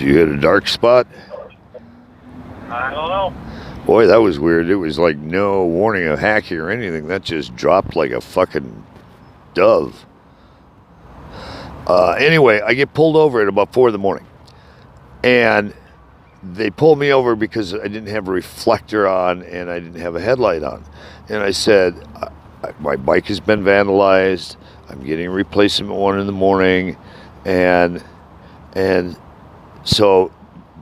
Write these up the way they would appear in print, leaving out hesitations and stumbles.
you hit a dark spot? I don't know. Boy, that was weird. It was like no warning of hacking or anything. That just dropped like a fucking dove. Anyway, I get pulled over at about 4 in the morning. And they pulled me over because I didn't have a reflector on and I didn't have a headlight on. And I said, my bike has been vandalized. I'm getting a replacement one in the morning. And so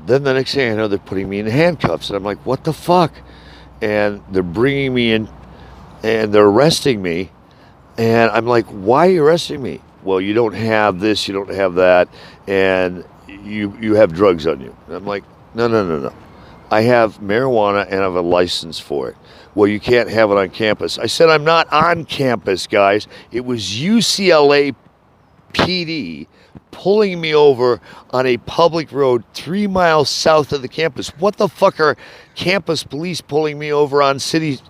then the next thing I know, they're putting me in handcuffs. And I'm like, what the fuck? And they're bringing me in and they're arresting me. And I'm like, why are you arresting me? Well, you don't have this, you don't have that, and you have drugs on you. And I'm like, no. I have marijuana and I have a license for it. Well, you can't have it on campus. I said, I'm not on campus, guys. It was UCLA PD pulling me over on a public road 3 miles south of the campus. What the fuck are campus police pulling me over on city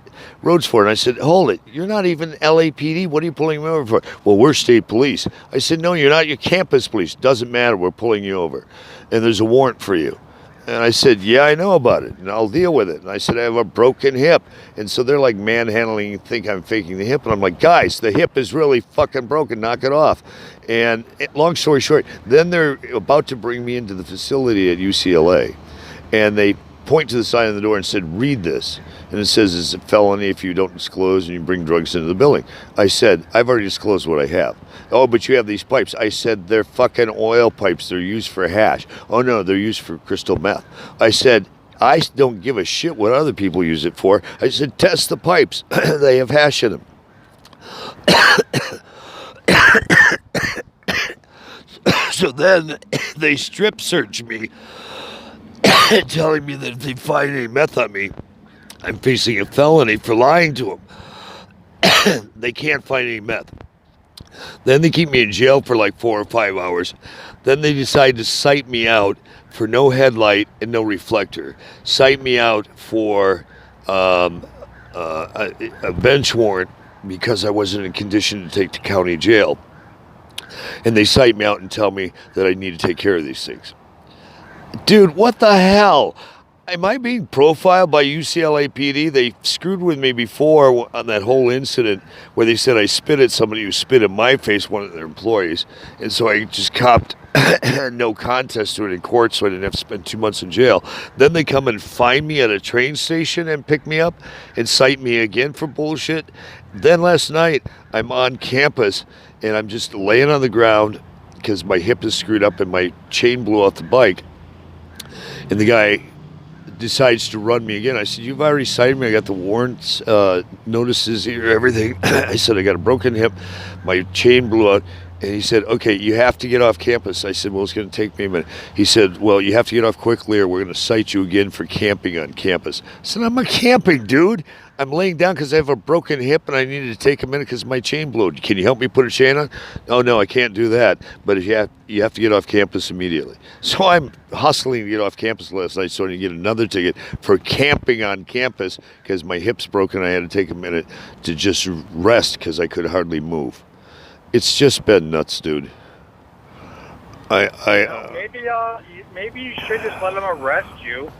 roads for? And I said, hold it, you're not even LAPD. What are you pulling me over for? Well, we're state police. I said, no, you're not. You're campus police. Doesn't matter. We're pulling you over. And there's a warrant for you. And I said, yeah, I know about it, and I'll deal with it. And I said, I have a broken hip. And so they're like manhandling, think I'm faking the hip. And I'm like, guys, the hip is really fucking broken. Knock it off. And long story short, then they're about to bring me into the facility at UCLA. And they point to the sign on the door and said, read this. And it says it's a felony if you don't disclose and you bring drugs into the building. I said, I've already disclosed what I have. Oh, but you have these pipes. I said, they're fucking oil pipes. They're used for hash. Oh, no, they're used for crystal meth. I said, I don't give a shit what other people use it for. I said, test the pipes. They have hash in them. So then they strip search me, telling me that if they find any meth on me, I'm facing a felony for lying to them. They can't find any meth. Then they keep me in jail for like 4 or 5 hours. Then they decide to cite me out for no headlight and no reflector. Cite me out for a bench warrant because I wasn't in condition to take to county jail. And they cite me out and tell me that I need to take care of these things. Dude, what the hell? Am I being profiled by UCLA PD? They screwed with me before on that whole incident where they said I spit at somebody who spit in my face, one of their employees. And so I just copped no contest to it in court, so I didn't have to spend 2 months in jail. Then they come and find me at a train station and pick me up and cite me again for bullshit. Then last night, I'm on campus and I'm just laying on the ground because my hip is screwed up and my chain blew off the bike. And the guy decides to run me again. I said, you've already cited me. I got the warrants, notices here, everything. I said, I got a broken hip. My chain blew out. And he said, okay, you have to get off campus. I said, well, it's going to take me a minute. He said, well, you have to get off quickly or we're going to cite you again for camping on campus. I said, I'm not camping, dude. I'm laying down because I have a broken hip and I needed to take a minute because my chain blew. Can you help me put a chain on? Oh, no, I can't do that. But if you have to get off campus immediately. So I'm hustling to get off campus last night so I can get another ticket for camping on campus because my hip's broken. I had to take a minute to just rest because I could hardly move. It's just been nuts, dude. Maybe you should just let them arrest you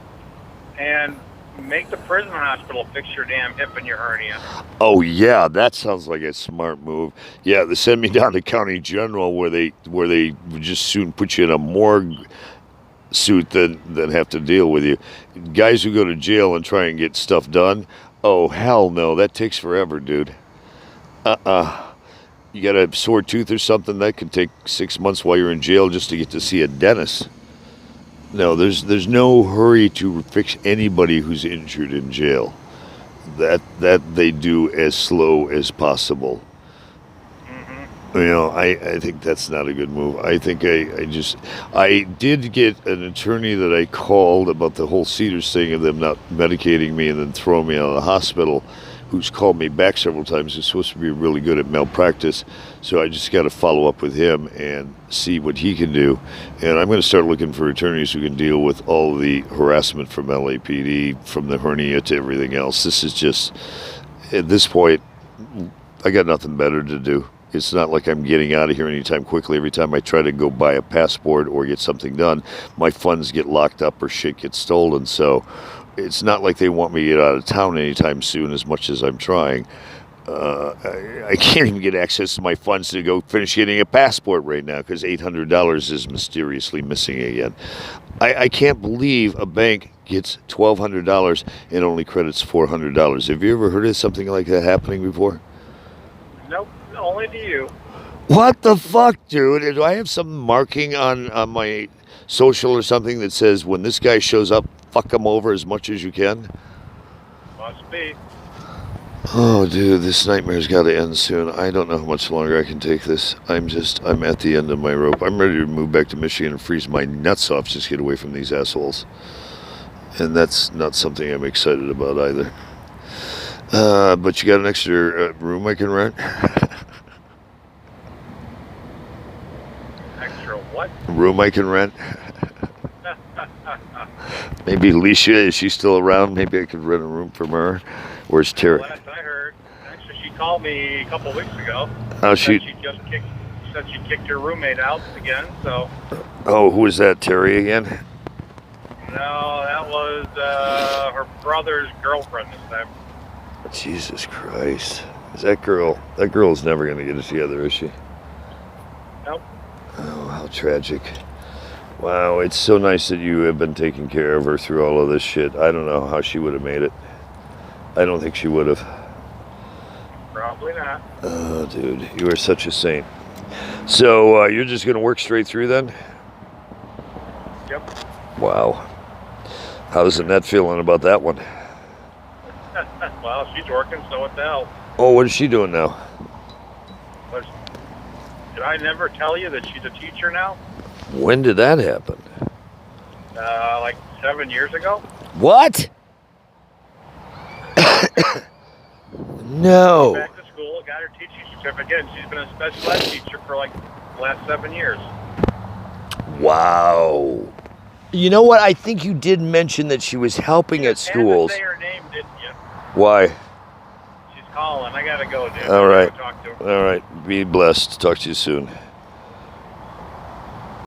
and make the prison hospital fix your damn hip and your hernia. Oh yeah, that sounds like a smart move. Yeah, they send me down to County General where they would just soon put you in a morgue suit than have to deal with you. Guys who go to jail and try and get stuff done, oh hell no, that takes forever, dude. You got a sore tooth or something, that could take 6 months while you're in jail just to get to see a dentist. No, there's no hurry to fix anybody who's injured in jail. That they do as slow as possible. Mm-hmm. You know, I think that's not a good move. I think I did get an attorney that I called about the whole Cedars thing of them not medicating me and then throwing me out of the hospital, who's called me back several times. He's supposed to be really good at malpractice, so I just got to follow up with him and see what he can do. And I'm going to start looking for attorneys who can deal with all the harassment from LAPD, from the hernia to everything else. This is just, at this point, I got nothing better to do. It's not like I'm getting out of here anytime quickly. Every time I try to go buy a passport or get something done, my funds get locked up or shit gets stolen. So it's not like they want me to get out of town anytime soon as much as I'm trying. I can't even get access to my funds to go finish getting a passport right now because $800 is mysteriously missing again. I can't believe a bank gets $1,200 and only credits $400. Have you ever heard of something like that happening before? Nope, only to you. What the fuck, dude? Do I have some marking on my social or something that says when this guy shows up, fuck him over as much as you can? Must be. Oh, dude, this nightmare's got to end soon. I don't know how much longer I can take this. I'm at the end of my rope. I'm ready to move back to Michigan and freeze my nuts off, just get away from these assholes. And that's not something I'm excited about either. But you got an extra room I can rent? Extra what? Room I can rent? Maybe Alicia, is she still around? Maybe I could rent a room from her. Where's Terry? Last I heard, actually, she called me a couple weeks ago. Oh, she said she kicked her roommate out again. So. Oh, who is that? Terry again? No, that was her brother's girlfriend this time. Jesus Christ! Is that girl? That girl's never gonna get it together, is she? Nope. Oh, how tragic! Wow, it's so nice that you have been taking care of her through all of this shit. I don't know how she would have made it. I don't think she would have. Probably not. Oh, dude, you are such a saint. So you're just gonna work straight through then? Yep. Wow. How's Annette feeling about that one? Well, she's working, so what the hell? Oh, what is she doing now? Did I never tell you that she's a teacher now? When did that happen? Like 7 years ago. What? No. Back to school, got her teaching certificate, and she's been a special ed teacher for like the last 7 years. Wow. You know what? I think you did mention that she was helping at schools. You had to say her name, didn't you? Why? She's calling. I gotta go, dude. All right. Talk to her. All right. Be blessed. Talk to you soon.